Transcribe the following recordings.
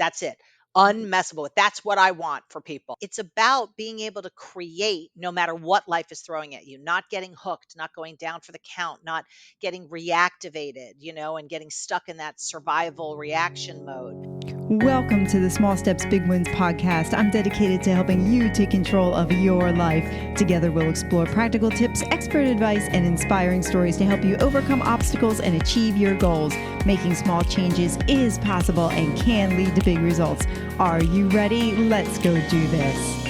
That's it. Unmessable with. That's what I want for people. It's about being able to create no matter what life is throwing at you, not getting hooked, not going down for the count, not getting reactivated, and getting stuck in that survival reaction mode. Welcome to the Small Steps, Big Wins podcast. I'm dedicated to helping you take control of your life. Together, we'll explore practical tips, expert advice, and inspiring stories to help you overcome obstacles and achieve your goals. Making small changes is possible and can lead to big results. Are you ready? Let's go do this.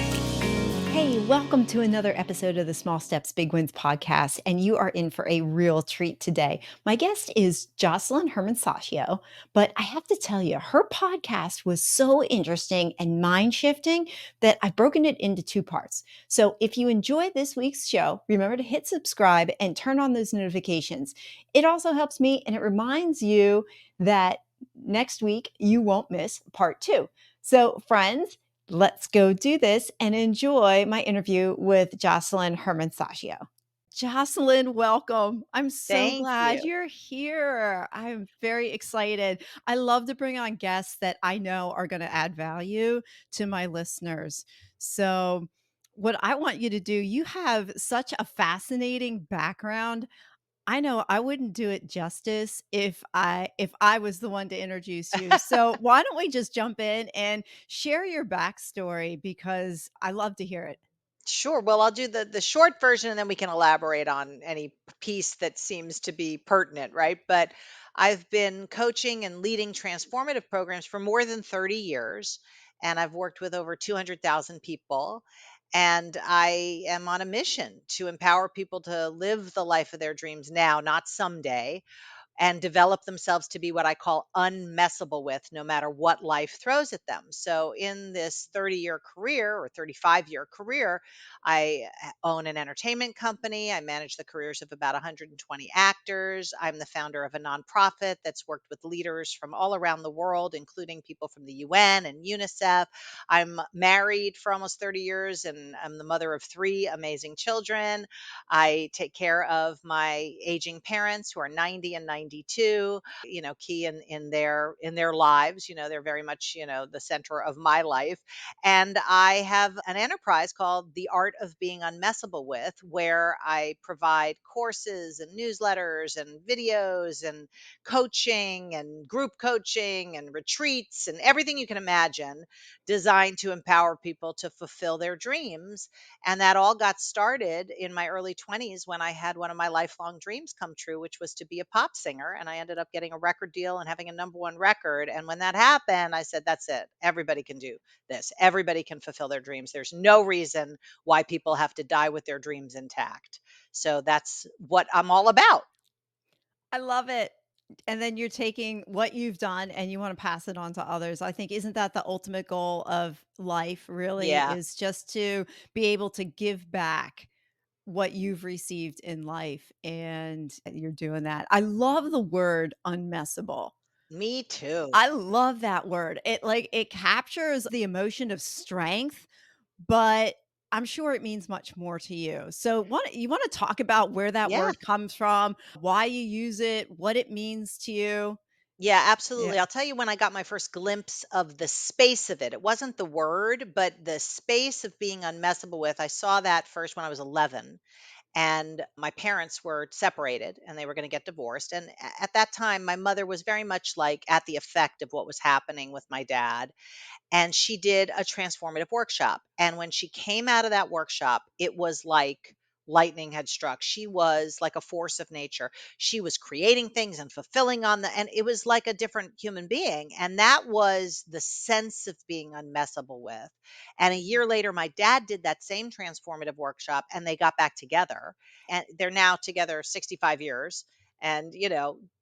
Hey, welcome to another episode of the Small Steps, Big Wins podcast, and you are in for a real treat today. My guest is Josselyne Herman-Saccio, but I have to tell you, her podcast was so interesting and mind-shifting that I've broken it into two parts. So if you enjoyed this week's show, remember to hit subscribe and turn on those notifications. It also helps me, and it reminds you that next week you won't miss part 2. So friends, let's go do this and enjoy my interview with Josselyne Herman-Saccio. Josselyne, welcome. I'm so Thank glad you. you're here. I'm very excited. I love to bring on guests that I know are going to add value to my listeners. So, what I want you to do, you have such a fascinating background. I know I wouldn't do it justice if I was the one to introduce you. So why don't we just jump in and share your backstory because I love to hear it. Sure. Well, I'll do the short version and then we can elaborate on any piece that seems to be pertinent, right? But I've been coaching and leading transformative programs for more than 30 years, and I've worked with over 200,000 people. And I am on a mission to empower people to live the life of their dreams now, not someday, and develop themselves to be what I call unmessable with, no matter what life throws at them. So, in this 30-year career or 35-year career, I own an entertainment company. I manage the careers of about 120 actors. I'm the founder of a nonprofit that's worked with leaders from all around the world, including people from the UN and UNICEF. I'm married for almost 30 years, and I'm the mother of 3 amazing children. I take care of my aging parents who are 90 and 92, key in their lives. They're very much, the center of my life. And I have an enterprise called The Art of Being Unmessable With, where I provide courses and newsletters and videos and coaching and group coaching and retreats and everything you can imagine, designed to empower people to fulfill their dreams. And that all got started in my early 20s when I had one of my lifelong dreams come true, which was to be a pop singer. And I ended up getting a record deal and having a number one record. And when that happened, I said, that's it. Everybody can do this. Everybody can fulfill their dreams. There's no reason why people have to die with their dreams intact. So that's what I'm all about. I love it. And then you're taking what you've done and you want to pass it on to others. I think, isn't that the ultimate goal of life, really, Yeah. is just to be able to give back what you've received in life. And you're doing that. I love the word unmessable. Me too. I love that word. It captures the emotion of strength, but I'm sure it means much more to you. So you want to talk about where that Yeah. word comes from, why you use it, what it means to you? Yeah, Yeah. absolutely. I'll tell you when I got my first glimpse of the space of it. It wasn't the word, but the space of being unmessable with. I saw that first when I was 11, and my parents were separated and they were going to get divorced. And at that time, my mother was very much like at the effect of what was happening with my dad. And she did a transformative workshop. And when she came out of that workshop, it was like lightning had struck. She was like a force of nature. She was creating things and fulfilling and it was like a different human being. And that was the sense of being unmessable with. And a year later, my dad did that same transformative workshop and they got back together. And they're now together 65 years. And,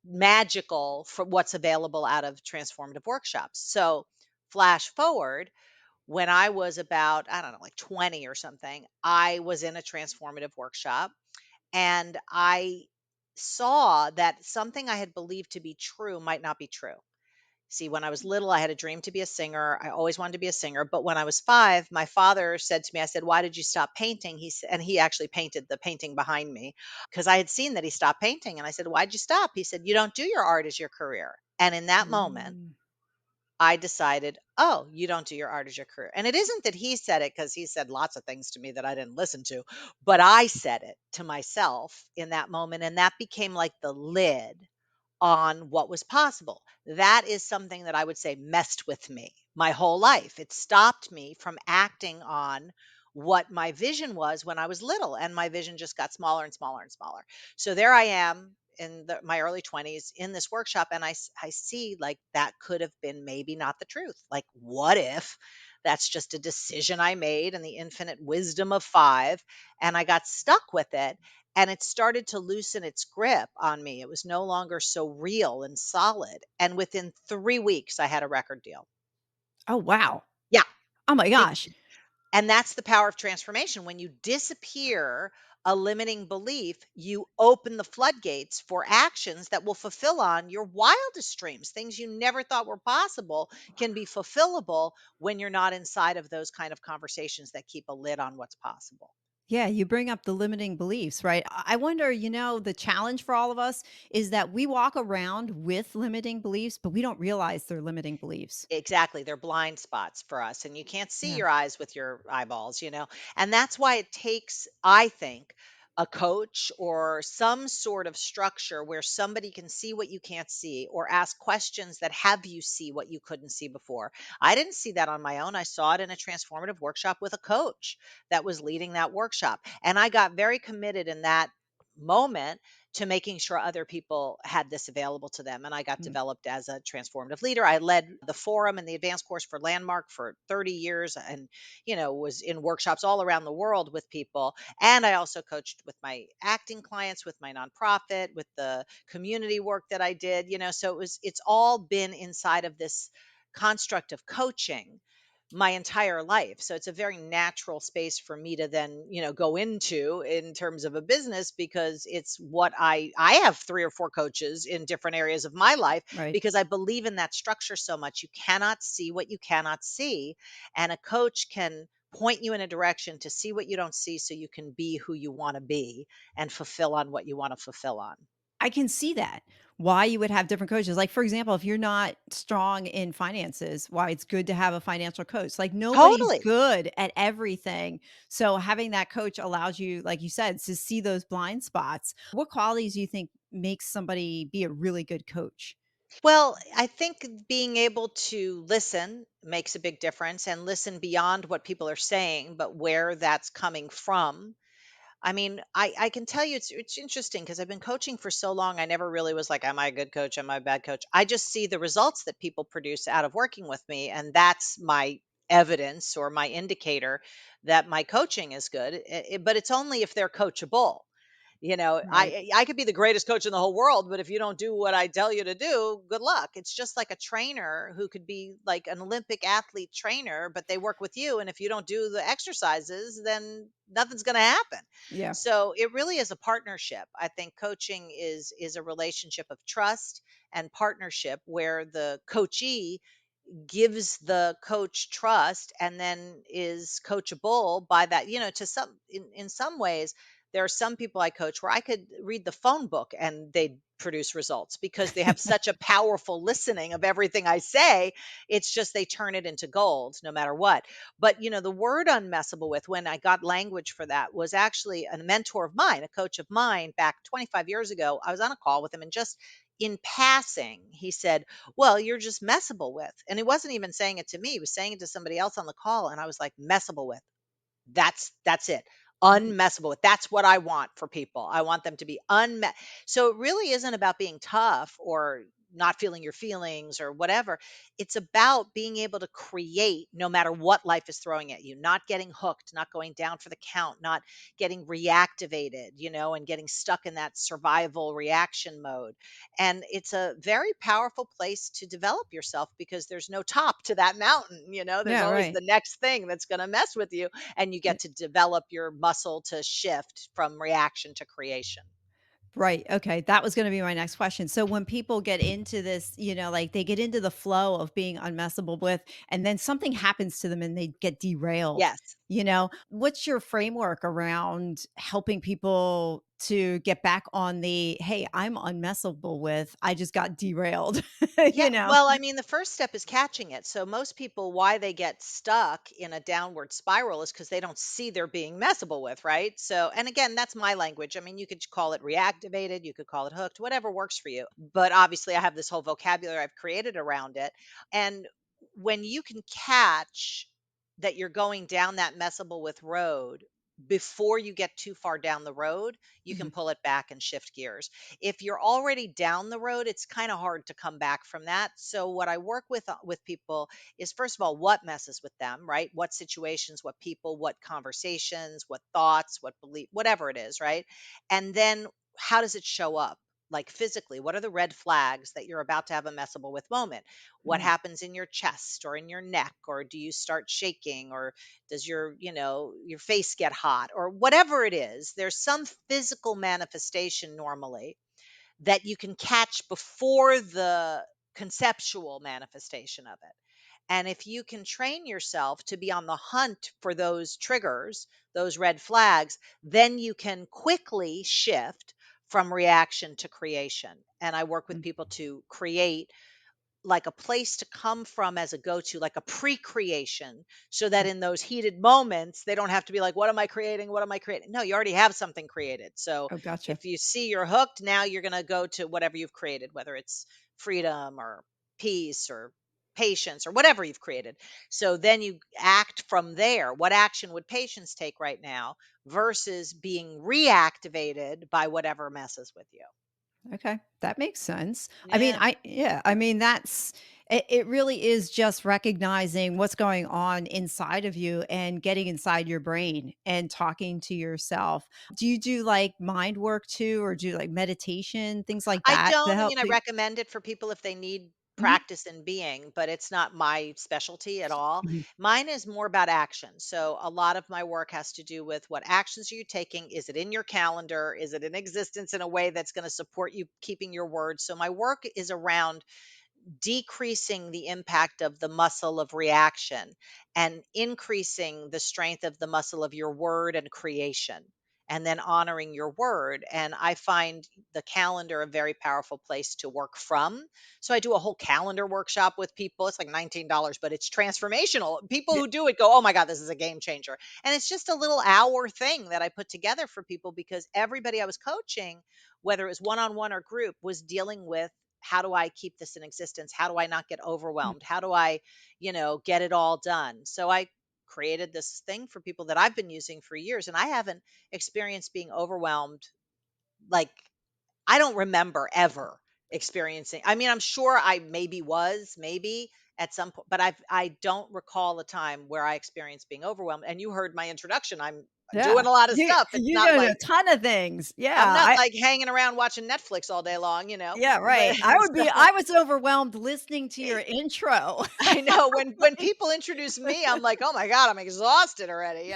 magical for what's available out of transformative workshops. So, flash forward, when I was about, I don't know, like 20 or something, I was in a transformative workshop and I saw that something I had believed to be true might not be true. See, when I was little, I had a dream to be a singer. I always wanted to be a singer. But when I was 5, my father said to me, I said, "Why did you stop painting?" And he actually painted the painting behind me because I had seen that he stopped painting. And I said, "Why'd you stop?" He said, "You don't do your art as your career." And in that moment, Mm. I decided, oh, you don't do your art as your career. And it isn't that he said it, because he said lots of things to me that I didn't listen to, but I said it to myself in that moment. And that became like the lid on what was possible. That is something that I would say messed with me my whole life. It stopped me from acting on what my vision was when I was little, and my vision just got smaller and smaller and smaller. So there I am in my early 20s in this workshop, and I see like that could have been maybe not the truth. Like, what if that's just a decision I made in the infinite wisdom of 5, and I got stuck with it, and it started to loosen its grip on me. It was no longer so real and solid. And within 3 weeks, I had a record deal. Oh, wow. Yeah. Oh my be- gosh. And that's the power of transformation. When you disappear a limiting belief, you open the floodgates for actions that will fulfill on your wildest dreams. Things you never thought were possible can be fulfillable when you're not inside of those kind of conversations that keep a lid on what's possible. Yeah, you bring up the limiting beliefs, right? I wonder, the challenge for all of us is that we walk around with limiting beliefs, but we don't realize they're limiting beliefs. Exactly, they're blind spots for us, and you can't see Yeah. your eyes with your eyeballs. And that's why it takes, I think, a coach or some sort of structure where somebody can see what you can't see, or ask questions that have you see what you couldn't see before. I didn't see that on my own. I saw it in a transformative workshop with a coach that was leading that workshop, and I got very committed in that moment to making sure other people had this available to them. And I got Mm. developed as a transformative leader. I led the forum and the advanced course for Landmark for 30 years, and, was in workshops all around the world with people. And I also coached with my acting clients, with my nonprofit, with the community work that I did. So it's all been inside of this construct of coaching my entire life. So it's a very natural space for me to then, go into in terms of a business, because it's what I have 3 or 4 coaches in different areas of my life, Right. because I believe in that structure so much. You cannot see what you cannot see, and a coach can point you in a direction to see what you don't see, so you can be who you want to be and fulfill on what you want to fulfill on. I can see that. Why you would have different coaches. Like, for example, if you're not strong in finances, why it's good to have a financial coach. Like, nobody's Totally. good at everything. So having that coach allows you, like you said, to see those blind spots. What qualities do you think makes somebody be a really good coach? Well, I think being able to listen makes a big difference, and listen beyond what people are saying, but where that's coming from. I mean, I can tell you it's interesting, because I've been coaching for so long. I never really was like, am I a good coach? Am I a bad coach? I just see the results that people produce out of working with me. And that's my evidence or my indicator that my coaching is good. But it's only if they're coachable. Right. I could be the greatest coach in the whole world, but if you don't do what I tell you to do, good luck. It's just like a trainer who could be like an Olympic athlete trainer, but they work with you, and if you don't do the exercises, then nothing's going to happen. Yeah. So it really is a partnership. I think coaching is a relationship of trust and partnership, where the coachee gives the coach trust and then is coachable by that. To some, in some ways, there are some people I coach where I could read the phone book and they produce results, because they have such a powerful listening of everything I say. It's just they turn it into gold no matter what. But the word unmessable with, when I got language for that, was actually a mentor of mine, a coach of mine back 25 years ago. I was on a call with him, and just in passing, he said, well, you're just messable with. And he wasn't even saying it to me. He was saying it to somebody else on the call. And I was like, messable with. That's it. Mhm. Unmessable with. That's what I want for people. I want them to be So it really isn't about being tough or not feeling your feelings or whatever. It's about being able to create no matter what life is throwing at you, not getting hooked, not going down for the count, not getting reactivated, and getting stuck in that survival reaction mode. And it's a very powerful place to develop yourself, because there's no top to that mountain. There's Yeah, always right. the next thing that's going to mess with you, and you Yeah. get to develop your muscle to shift from reaction to creation. Right. Okay. That was going to be my next question. So when people get into this, like they get into the flow of being unmessable with, and then something happens to them and they get derailed, Yes. what's your framework around helping people to get back on the, "Hey, I'm unmessable with, I just got derailed," Yeah, you know? well, I mean, the first step is catching it. So most people, why they get stuck in a downward spiral is because they don't see they're being messable with, right? So, and again, that's my language. I mean, you could call it reactivated, you could call it hooked, whatever works for you. But obviously, I have this whole vocabulary I've created around it. And when you can catch that you're going down that messable with road before you get too far down the road, you can Mhm, pull it back and shift gears. If you're already down the road, it's kind of hard to come back from that. So what I work with people is, first of all, what messes with them, right? What situations, what people, what conversations, what thoughts, what belief, whatever it is, right? And then how does it show up? Like physically, what are the red flags that you're about to have a messable with moment? What mhm, happens in your chest or in your neck? Or do you start shaking? Or does your face get hot or whatever it is? There's some physical manifestation normally that you can catch before the conceptual manifestation of it. And if you can train yourself to be on the hunt for those triggers, those red flags, then you can quickly shift from reaction to creation. And I work with mm, people to create like a place to come from as a go-to, like a pre-creation, so that mm. in those heated moments, they don't have to be like, what am I creating? What am I creating? No, you already have something created. So Oh, gotcha. if you see you're hooked, now you're going to go to whatever you've created, whether it's freedom or peace or patience or whatever you've created. So then you act from there. What action would patience take right now versus being reactivated by whatever messes with you? Okay, that makes sense. I mean, Yeah. I mean, it really is just recognizing what's going on inside of you and getting inside your brain and talking to yourself. Do you do like mind work too, or do like meditation, things like I that to don't. I help mean, I you? recommend it for people if they need Mhm, practice in being, but it's not my specialty at all. mhm, Mine is more about action. So a lot of my work has to do with what actions are you taking? Is it in your calendar? Is it in existence in a way that's going to support you keeping your word? So my work is around decreasing the impact of the muscle of reaction and increasing the strength of the muscle of your word and creation, and then honoring your word. And I find the calendar a very powerful place to work from. So I do a whole calendar workshop with people. It's like $19, but it's transformational. People yeah, who do it go, oh my God, this is a game changer. And it's just a little hour thing that I put together for people because everybody I was coaching, whether it was one on one or group, was dealing with, how do I keep this in existence? How do I not get mm, overwhelmed? How do I, get it all done? So I created this thing for people that I've been using for years, and I haven't experienced being overwhelmed. Like, I don't remember ever experiencing. I mean, I'm sure I maybe at some point, but I don't recall a time where I experienced being overwhelmed. And you heard my introduction. I'm yeah. doing a lot of You stuff. It's you not doing a like ton of things. I'm Yeah, not I like hanging around watching Netflix all day long. yeah, But right. I was overwhelmed listening to your intro. I know when people introduce me, I'm like, "Oh my god, I'm exhausted already?"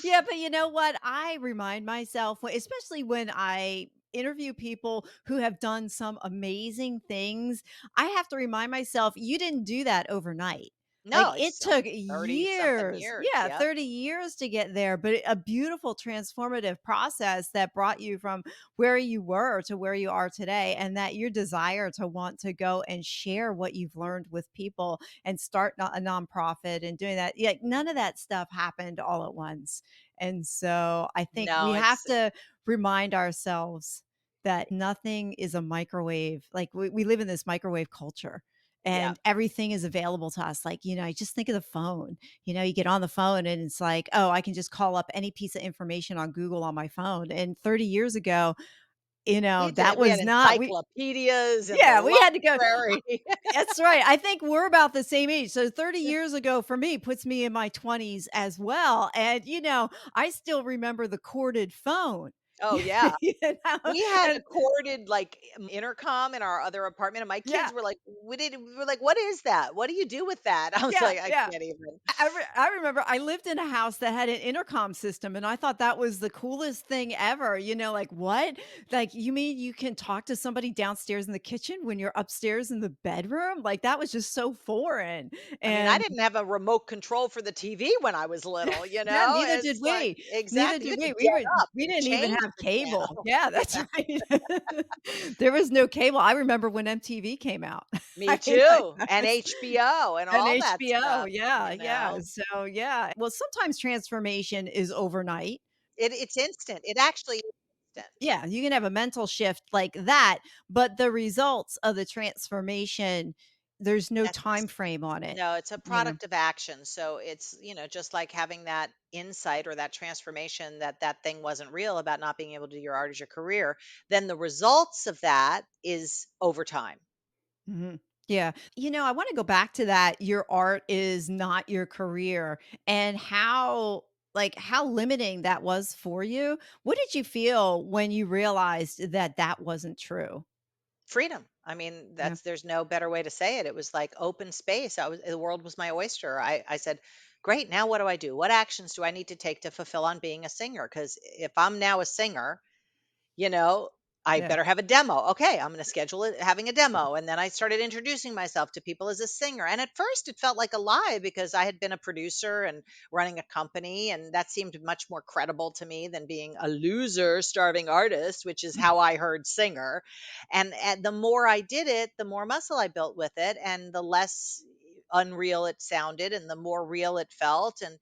Yeah, but you know what? I remind myself, especially when I interview people who have done some amazing things, I have to remind myself, you didn't do that overnight. Like No, it it's took 30 something years. years, Yeah, yep. 30 years to get there, but a beautiful transformative process that brought you from where you were to where you are today. And that your desire to want to go and share what you've learned with people and start a nonprofit and doing that. Yeah, none of that stuff happened all at once. And so I think we No, have it's to remind ourselves that nothing is a microwave. Like we live in this microwave culture yeah. and everything is available to us. Like, just think of the phone. You get on the phone and it's like, oh, I can just call up any piece of information on Google on my phone. And 30 years ago, that We had was not, encyclopedias and the yeah, we had to go. library. That's right. I think we're about the same age. So 30 years ago for me puts me in my 20s as well. And, I still remember the corded phone. Oh, yeah. You know? We had a And corded, like, intercom in our other apartment, and my yeah, kids were like, we were like, "What is that? What do you do with that?" I was yeah, like, "I yeah. can't even." I remember I lived in a house that had an intercom system, and I thought that was the coolest thing ever. Like, "What? Like, you mean you can talk to somebody downstairs in the kitchen when you're upstairs in the bedroom?" Like, that was just so foreign, I mean, I and didn't have a remote control for the TV when I was little, you yeah, know? neither did It's like we. Neither exactly, you did had to we. get up We and didn't even change have cable. channel. Yeah, that's right. There was no cable. I remember when MTV came out. Me I mean, I too, I and was HBO and and all that HBO, stuff, yeah, you yeah. know? So, yeah. Well, sometimes transformation is overnight. It's instant. It actually is instant. Yeah, you can have a mental shift like that, but the results of the transformation, there's no time That's frame on it, No, it's a you know? product of action. So it's, just like having that insight or that transformation that that thing wasn't real about not being able to do your art as your career, then the results of that is over time. Mhm. Yeah. I wanna go back to that, your art is not your career, and how limiting that was for you. What did you feel when you realized that that wasn't true? Freedom. I mean, Yeah. there's no better way to say it. It was like open space. The world was my oyster. I said, "Great, now what do I do? What actions do I need to take to fulfill on being a singer? Cuz if I'm now a singer, you know, I Yeah. better have a demo. Okay, I'm going to schedule it having a demo. And then I started introducing myself to people as a singer. And at first it felt like a lie because I had been a producer and running a company. And that seemed much more credible to me than being a loser, starving artist, which is how I heard singer. And the more I did it, the more muscle I built with it and the less unreal it sounded and the more real it felt. And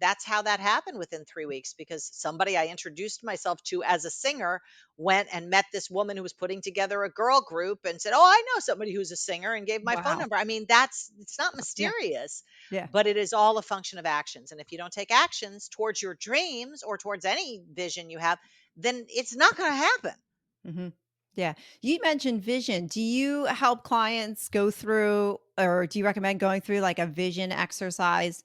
that's how that happened within 3 weeks because somebody I introduced myself to as a singer went and met this woman who was putting together a girl group and said, "Oh, I know somebody who's a singer," and gave my phone Wow. number. I mean, it's not Yeah. mysterious, Yeah. but it is all a function of actions. And if you don't take actions towards your dreams or towards any vision you have, then it's not going to happen. Mhm. Yeah. You mentioned vision. Do you help clients go through or do you recommend going through like a vision exercise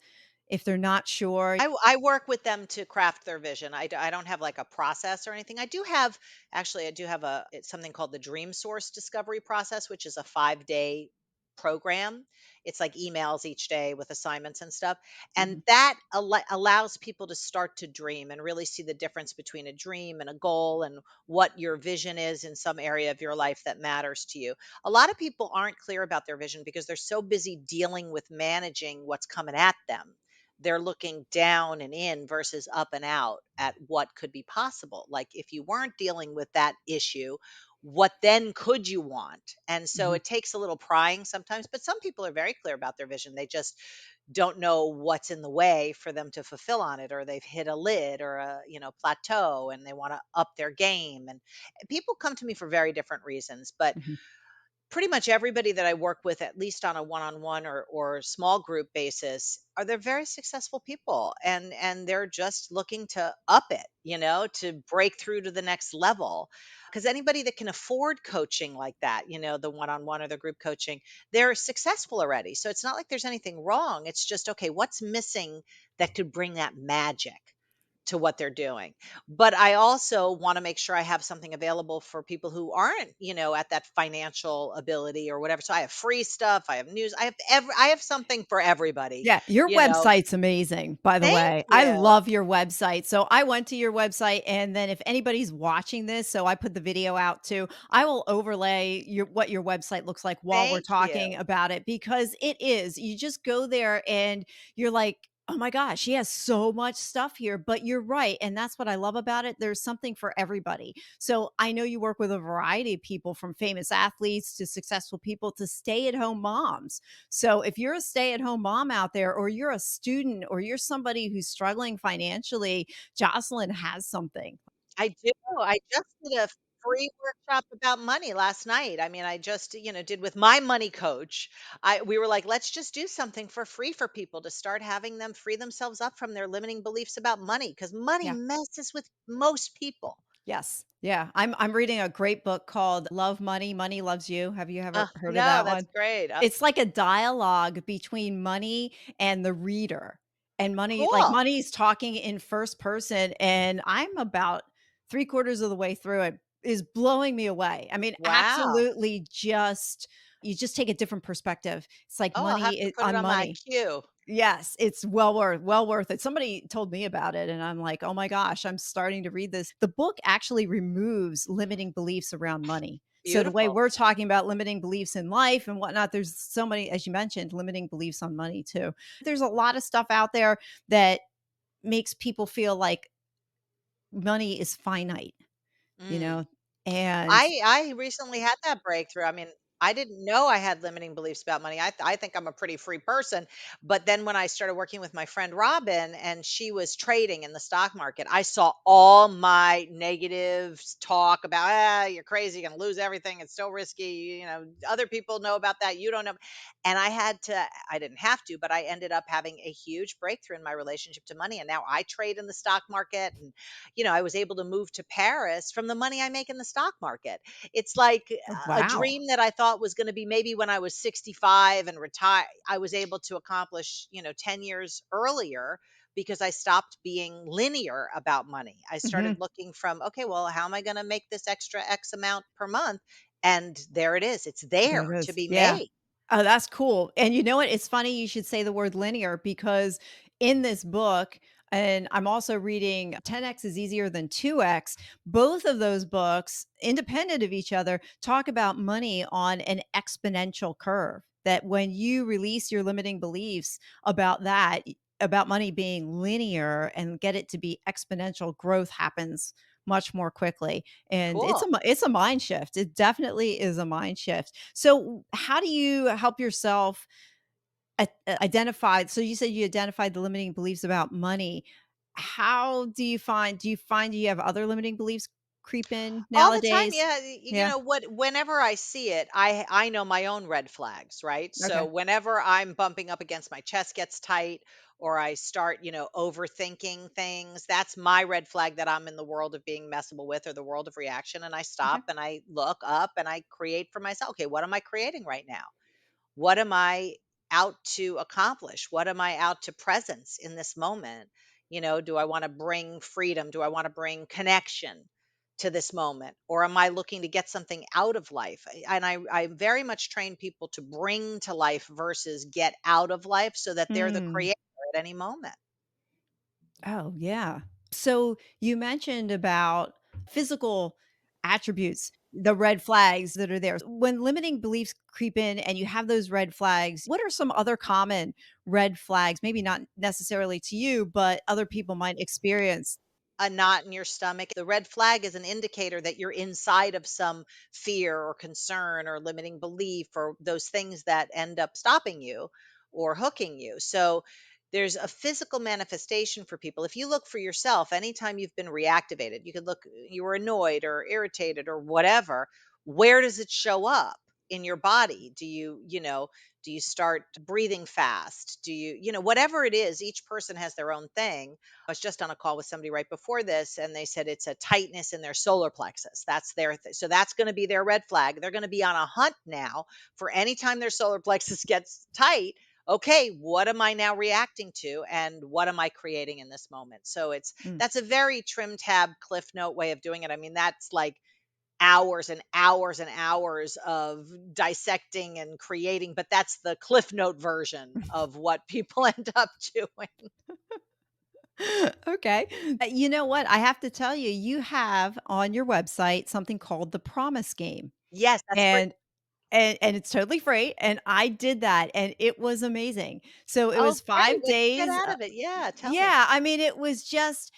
if they're not sure? I work with them to craft their vision. I don't have like a process or anything. I do have it's something called the Dream Source Discovery Process, which is a 5-day program. It's like emails each day with assignments and stuff. And Mhm. that allows people to start to dream and really see the difference between a dream and a goal and what your vision is in some area of your life that matters to you. A lot of people aren't clear about their vision because they're so busy dealing with managing what's coming at them. They're looking down and in versus up and out at what could be possible. Like if you weren't dealing with that issue, what then could you want? And so Mhm. it takes a little prying sometimes, but some people are very clear about their vision. They just don't know what's in the way for them to fulfill on it, or they've hit a lid or a plateau and they want to up their game. And people come to me for very different reasons, but Mhm. pretty much everybody that I work with, at least on a one-on-one or small group basis, they're very successful people, and they're just looking to up it, to break through to the next level. Because anybody that can afford coaching like that, the one-on-one or the group coaching, they're successful already. So it's not like there's anything wrong. It's just okay, what's missing that could bring that magic to what they're doing. But I also want to make sure I have something available for people who aren't, at that financial ability or whatever. So I have free stuff, I have news, I have something for everybody, Yeah, your you know. website's amazing, by the Thank way. I you. love your website. So I went to your website and then if anybody's watching this, so I put the video out too, I will overlay what your website looks like while we're Thank talking you. about it because it is. You just go there and you're like, "Oh my gosh, she has so much stuff here." But you're right, and that's what I love about it. There's something for everybody. So I know you work with a variety of people from famous athletes to successful people to stay-at-home moms. So if you're a stay-at-home mom out there, or you're a student, or you're somebody who's struggling financially, Josselyne has something. I do. I just did a free workshop about money last night. I mean, I just, did with my money coach. We were like, let's just do something for free for people to start having them free themselves up from their limiting beliefs about money because money Yeah. messes with most people. Yes. Yeah. I'm reading a great book called Love Money, Money Loves You. Have you ever heard of No, that that's one? great. It's like a dialogue between money and the reader. And Cool. money's talking in first person, and I'm about 3/4 of the way through it, is blowing me away. I mean, Wow. absolutely just you just take a different perspective. It's like Oh, I'll have to put it on on my money. queue. Yes, it's well worth it. Somebody told me about it and I'm like, "Oh my gosh, I'm starting to read this." The book actually removes limiting beliefs around money. So the way Beautiful. we're talking about limiting beliefs in life and whatnot, there's so many, as you mentioned, limiting beliefs on money too. There's a lot of stuff out there that makes people feel like money is finite, you Mm. know, and I recently had that breakthrough. I mean, I didn't know I had limiting beliefs about money. I think I'm a pretty free person, but then when I started working with my friend Robin and she was trading in the stock market, I saw all my negative talk about, you're crazy, you're gonna lose everything. It's so risky. Other people know about that. You don't know. And I didn't have to, but I ended up having a huge breakthrough in my relationship to money. And now I trade in the stock market, and I was able to move to Paris from the money I make in the stock market. It's like a wow. dream that I thought was going to be maybe when I was 65 and retire. I was able to accomplish, 10 years earlier because I stopped being linear about money. I started Mhm. looking from, okay, well, how am I going to make this extra X amount per month? And there it is. It's There there it to is. be Yeah. made. Oh, that's cool. And you know what? It's funny you should say the word linear because in this book, and I'm also reading 10x is easier than 2x. Both of those books, independent of each other, talk about money on an exponential curve. That when you release your limiting beliefs about that, about money being linear and get it to be exponential, growth happens much more quickly. And Cool. it's a mind shift. It definitely is a mind shift. So, how do you help yourself identify? So, you said you identified the limiting beliefs about money. How do you have other limiting beliefs creep in All the time, nowadays? yeah. Yeah. Whenever I see it, I know my own red flags, right? So Okay. whenever I'm bumping up against, my chest gets tight, or I start, overthinking things, that's my red flag that I'm in the world of being messable with, or the world of reaction. And I Okay. stop and I look up and I create for myself. Okay, what am I creating right now? What am I out to accomplish? What am I out to presence in this moment? Do I want to bring freedom? Do I want to bring connection to this moment? Or am I looking to get something out of life? And I very much train people to bring to life versus get out of life, so that they're the Hmm. creator at any moment. Oh, yeah. So you mentioned about physical attributes, the red flags that are there. When limiting beliefs creep in and you have those red flags, what are some other common red flags? Maybe not necessarily to you, but other people might experience. A knot in your stomach. The red flag is an indicator that you're inside of some fear or concern or limiting belief, or those things that end up stopping you or hooking you. So there's a physical manifestation for people. If you look for yourself, anytime you've been reactivated, you could look, you were annoyed or irritated or whatever, where does it show up in your body? Do you start breathing fast? Whatever it is, each person has their own thing. I was just on a call with somebody right before this, and they said it's a tightness in their solar plexus. That's so that's going to be their red flag. They're going to be on a hunt now for any time their solar plexus gets tight. Okay, what am I now reacting to, and what am I creating in this moment? So Mm. that's a very trim tab cliff note way of doing it. I mean, that's like hours and hours and hours of dissecting and creating, but that's the cliff note version of what people end up doing. Okay. You know what? I have to tell you, you have on your website something called the promise game. Yes, that's free. And and it's totally free, and I did that, and it was amazing. So, it Oh, was great. 5 What'd you get days, out of it? Yeah, tell me. yeah, I mean, it was just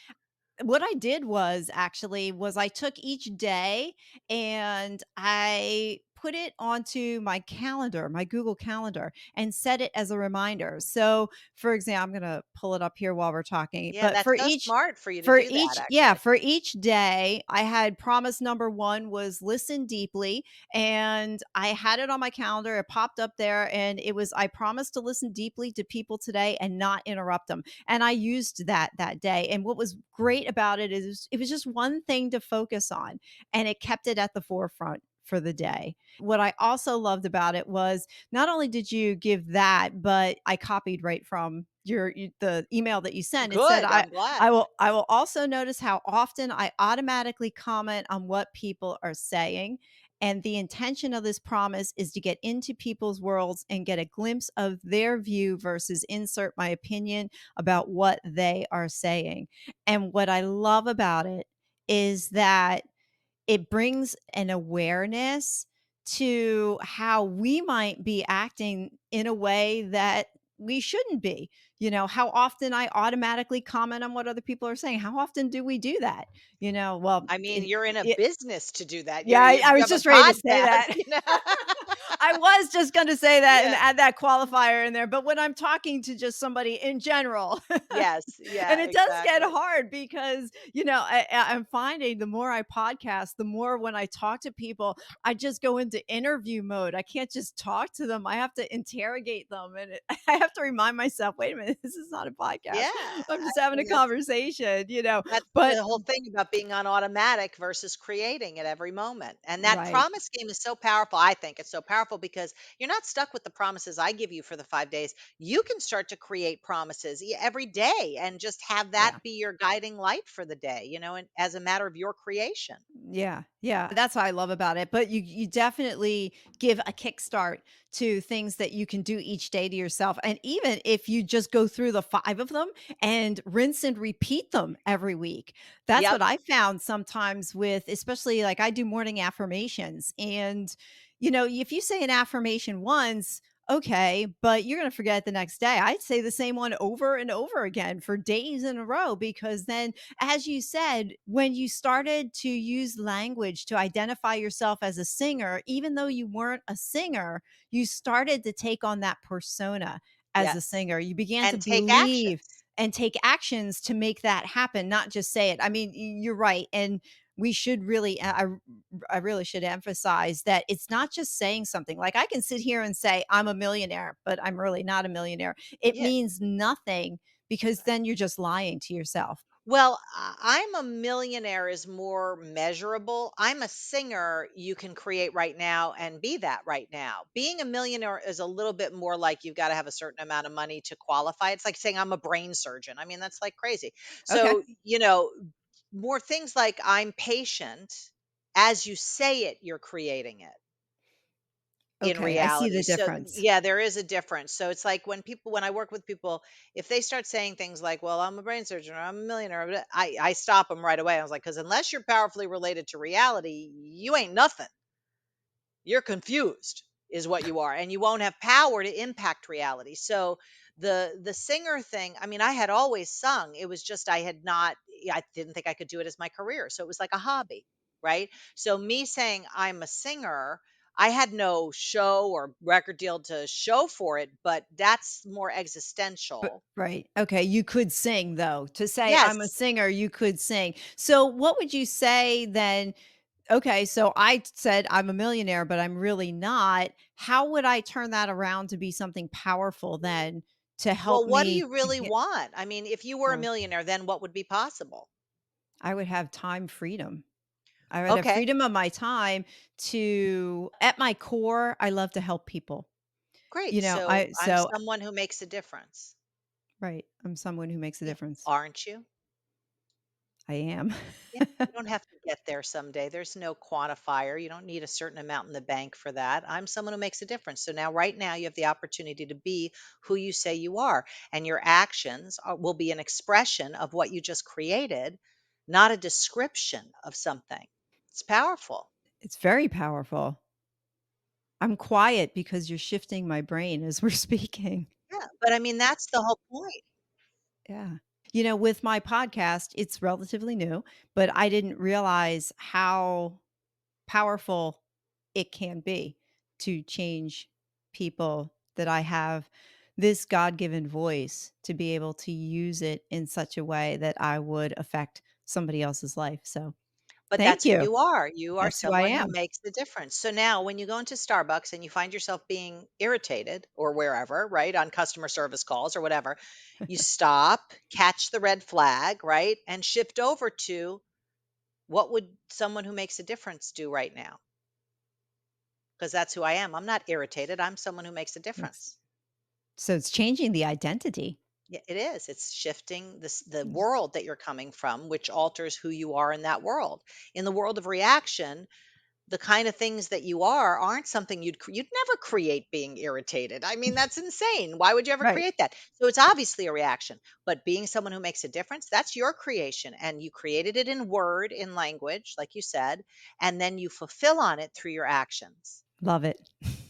what I did was actually was I took each day and I put it onto my calendar, my Google Calendar, and set it as a reminder. So, for example, I'm going to pull it up here while we're talking, Yeah, but that's so smart for you to for do that, each yeah, actually. for each day, I had promise number 1 was listen deeply, and I had it on my calendar. It popped up there, and it was I promised to listen deeply to people today and not interrupt them. And I used that day. And what was great about it is it was just one thing to focus on, and it kept it at the forefront for the day. What I also loved about it was not only did you give that, but I copied right from the email that you sent. It said Good, I'm glad. I will also notice how often I automatically comment on what people are saying. And the intention of this promise is to get into people's worlds and get a glimpse of their view versus insert my opinion about what they are saying. And what I love about it is that it brings an awareness to how we might be acting in a way that we shouldn't be. How often I automatically comment on what other people are saying. How often do we do that? Well, I mean, you're in a business to do that. yeah, I You was have a just ready to say podcast, that. you know? I was just going to say that and Yeah. add that qualifier in there. But when I'm talking to just somebody in general, Yes. and Yeah, it does get exactly. hard because, I'm finding the more I podcast, the more when I talk to people, I just go into interview mode. I can't just talk to them. I have to interrogate them. And I have to remind myself, wait a minute, this is not a Yeah. podcast. I'm I just having a mean, that's conversation. That's But the whole thing about being on automatic versus creating at every moment. And that right. promise game is so powerful. I think it's so powerful because you're not stuck with the promises I give you for the 5 days. You can start to create promises every day and just have that Yeah. be your guiding light for the day, and as a matter of your creation. Yeah, yeah, that's what I love about it, but you definitely give a kickstart to things that you can do each day to yourself, and even if you just go through the 5 of them and rinse and repeat them every week. That's Yep. what I found sometimes with especially, like, I do morning affirmations, and, if you say an affirmation once, okay, but you're gonna forget it the next day. I'd say the same one over and over again for days in a row because then as you said, when you started to use language to identify yourself as a singer, even though you weren't a singer, you started to take on that persona as a Yes. singer. You began to And take believe actions. and take actions to make that happen, not just say it. I mean, you're right. And we should really, I really should emphasize that it's not just saying something. Like I can sit here and say, I'm a millionaire, but I'm really not a millionaire. It Yeah. means nothing because then you're just lying to yourself. Well, I'm a millionaire is more measurable. I'm a singer you can create right now and be that right now. Being a millionaire is a little bit more like you've got to have a certain amount of money to qualify. It's like saying I'm a brain surgeon. I mean, that's like crazy. Okay. So, more things like I'm patient. As you say it, you're creating it in Okay, I see reality. the So difference. yeah, there is a difference. So it's like when I work with people, if they start saying things like, "Well, I'm a brain surgeon or I'm a millionaire," I stop them right away. I was like, "Because unless you're powerfully related to reality, you ain't nothing. You're confused." Is what you are, and you won't have power to impact reality. So the singer thing, I mean, I had always sung. It was just I didn't think I could do it as my career. So it was like a hobby, right? So me saying I'm a singer, I had no show or record deal to show for it, but that's more But existential. right. Okay, you could sing though. To say I'm a Yes. singer, you could sing. So what would you say then? Okay, so I said I'm a millionaire, but I'm really not. How would I turn that around to be something powerful then to help Well, what do me you to really get want? I mean, if you were a well, millionaire, then what would be possible? I would have time freedom. I would have Okay, freedom of my time to at my core, I love to help people. great. You know, So I I'm so someone who makes a difference. right, I'm someone who makes a Yeah, difference. aren't you? I am. Yeah, you don't have to get there someday. There's no quantifier. You don't need a certain amount in the bank for that. I'm someone who makes a difference. So now, right now, you have the opportunity to be who you say you are, and your actions will be an expression of what you just created, not a description of something. It's powerful. It's very powerful. I'm quiet because you're shifting my brain as we're speaking. Yeah, but I mean, that's the whole point. Yeah. With my podcast, it's relatively new, but I didn't realize how powerful it can be to change people that I have this God-given voice to be able to use it in such a way that I would affect somebody else's life. So, But thank that's who you. you are. You are That's who I someone who am. makes the difference. So now when you go into Starbucks and you find yourself being irritated or wherever, right, on customer service calls or whatever, you stop, catch the red flag, right, and shift over to what would someone who makes a difference do right now? Because that's who I am. I'm not irritated. I'm someone who makes a Yes. difference. So it's changing the identity. Yeah, it is. It's shifting the Yes. world that you're coming from, which alters who you are in that world. In the world of reaction, the kind of things that you are aren't something you'd never create being irritated. I mean, that's insane. Why would you ever Right. create that? So it's obviously a reaction, but being someone who makes a difference, that's your creation, and you created it in word, in language, like you said, and then you fulfill on it through your actions. Love it.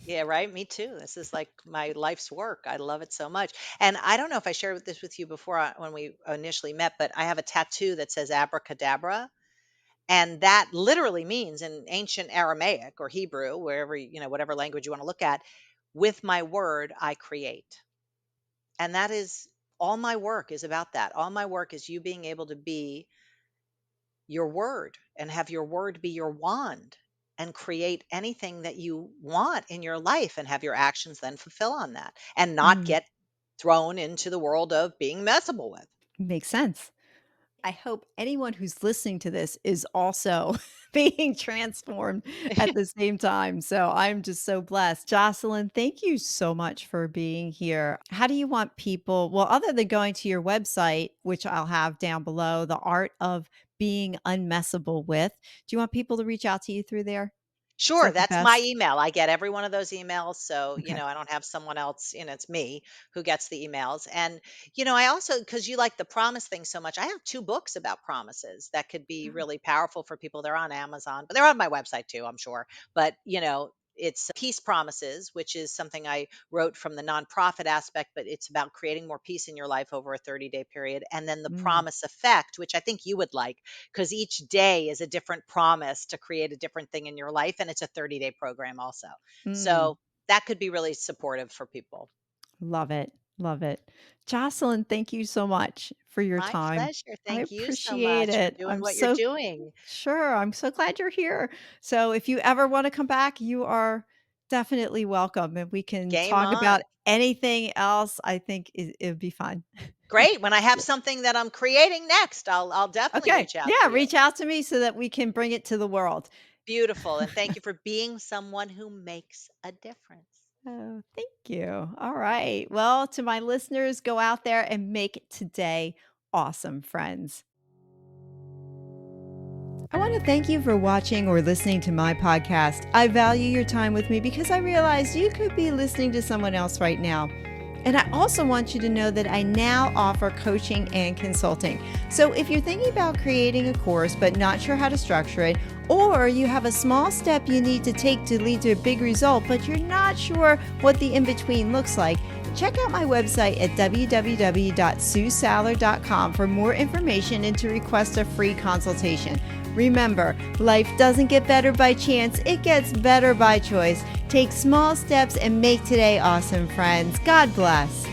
Yeah, right. Me too. This is like my life's work. I love it so much. And I don't know if I shared this with you before when we initially met, but I have a tattoo that says abracadabra. And that literally means in ancient Aramaic or Hebrew, wherever, whatever language you want to look at, with my word, I create. And that is all my work is about that. All my work is you being able to be your word and have your word be your wand and create anything that you want in your life and have your actions then fulfill on that and not Mm, get thrown into the world of being messable with. makes sense. I hope anyone who's listening to this is also being transformed at the same time. So I'm just so blessed. Josselyne, thank you so much for being here. How do you want people, well, other than going to your website, which I'll have down below, the art of being unmessable with, do you want people to reach out to you through there? Is Sure, that the that's my best? email. I get every one of those emails. So, Okay. I don't have someone else, it's me who gets the emails. And, I also, because you like the promise thing so much, I have two books about promises that could be really powerful for people. They're on Amazon, but they're on my website too, I'm sure. But, it's Peace Promises, which is something I wrote from the nonprofit aspect, but it's about creating more peace in your life over a 30-day period. And then the Mm, Promise Effect, which I think you would like because each day is a different promise to create a different thing in your life. And it's a 30-day program also. mm. So that could be really supportive for people. Love it. Love it. Jocelyn, thank you so much for your My time. pleasure. I Thank you so appreciate much for it. doing I'm what you're so doing. sure. I'm so glad you're here. So if you ever want to come back, you are definitely welcome and we can Game talk on. about anything else. I think it would be fun. Great. When I have something that I'm creating next, I'll definitely Okay. reach out Yeah. to you. Reach out to me so that we can bring it to the world. Beautiful. And thank you for being someone who makes a difference. Oh, thank you. All right. Well, to my listeners, go out there and make today awesome, friends. I want to thank you for watching or listening to my podcast. I value your time with me because I realize you could be listening to someone else right now. And I also want you to know that I now offer coaching and consulting. So if you're thinking about creating a course but not sure how to structure it, or you have a small step you need to take to lead to a big result, but you're not sure what the in between looks like, check out my website at www.suesaller.com for more information and to request a free consultation. Remember, life doesn't get better by chance, it gets better by choice. Take small steps and make today awesome, friends. God bless.